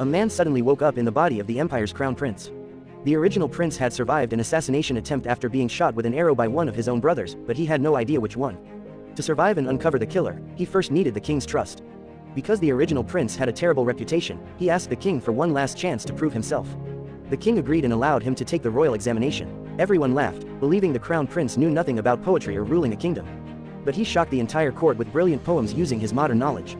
A man suddenly woke up in the body of the empire's crown prince. The original prince had survived an assassination attempt after being shot with an arrow by one of his own brothers, but he had no idea which one. To survive and uncover the killer, he first needed the king's trust. Because the original prince had a terrible reputation, he asked the king for one last chance to prove himself. The king agreed and allowed him to take the royal examination. Everyone laughed, believing the crown prince knew nothing about poetry or ruling a kingdom. But he shocked the entire court with brilliant poems using his modern knowledge.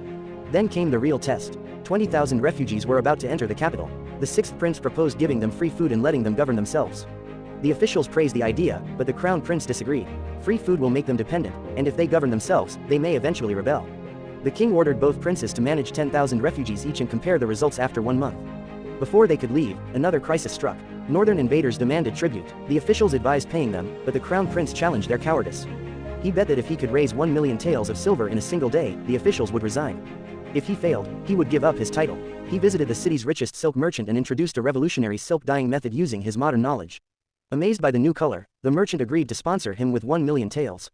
Then came the real test. 20,000 refugees were about to enter the capital. The sixth prince proposed giving them free food and letting them govern themselves. The officials praised the idea, but the crown prince disagreed. Free food will make them dependent, and if they govern themselves, they may eventually rebel. The king ordered both princes to manage 10,000 refugees each and compare the results after 1 month. Before they could leave, another crisis struck. Northern invaders demanded tribute. The officials advised paying them, but the crown prince challenged their cowardice. He bet that if he could raise 1 million taels of silver in a single day, the officials would resign. If he failed, he would give up his title. He visited the city's richest silk merchant and introduced a revolutionary silk dyeing method using his modern knowledge. Amazed by the new color, the merchant agreed to sponsor him with 1 million taels.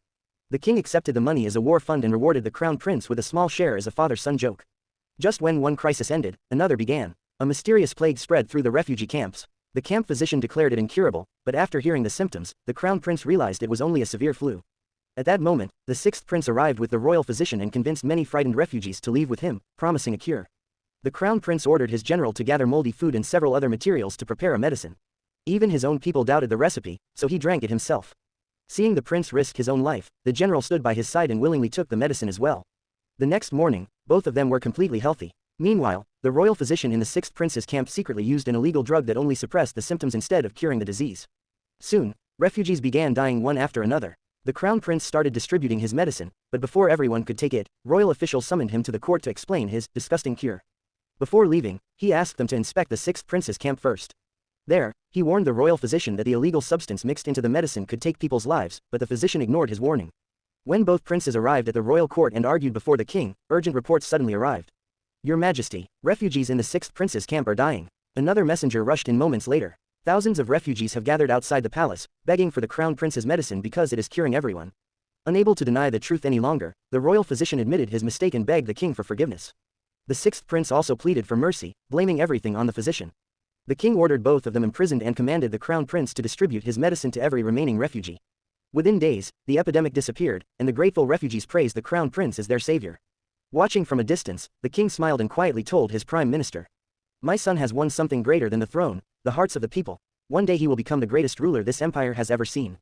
The king accepted the money as a war fund and rewarded the crown prince with a small share as a father-son joke. Just when one crisis ended, another began. A mysterious plague spread through the refugee camps. The camp physician declared it incurable, but after hearing the symptoms, the crown prince realized it was only a severe flu. At that moment, the sixth prince arrived with the royal physician and convinced many frightened refugees to leave with him, promising a cure. The crown prince ordered his general to gather moldy food and several other materials to prepare a medicine. Even his own people doubted the recipe, so he drank it himself. Seeing the prince risk his own life, the general stood by his side and willingly took the medicine as well. The next morning, both of them were completely healthy. Meanwhile, the royal physician in the sixth prince's camp secretly used an illegal drug that only suppressed the symptoms instead of curing the disease. Soon, refugees began dying one after another. The crown prince started distributing his medicine, but before everyone could take it, royal officials summoned him to the court to explain his disgusting cure. Before leaving, he asked them to inspect the sixth prince's camp first. There, he warned the royal physician that the illegal substance mixed into the medicine could take people's lives, but the physician ignored his warning. When both princes arrived at the royal court and argued before the king, urgent reports suddenly arrived. Your Majesty, refugees in the sixth prince's camp are dying. Another messenger rushed in moments later. Thousands of refugees have gathered outside the palace, begging for the crown prince's medicine because it is curing everyone. Unable to deny the truth any longer, the royal physician admitted his mistake and begged the king for forgiveness. The sixth prince also pleaded for mercy, blaming everything on the physician. The king ordered both of them imprisoned and commanded the crown prince to distribute his medicine to every remaining refugee. Within days, the epidemic disappeared, and the grateful refugees praised the crown prince as their savior. Watching from a distance, the king smiled and quietly told his prime minister, "My son has won something greater than the throne, the hearts of the people. One day he will become the greatest ruler this empire has ever seen."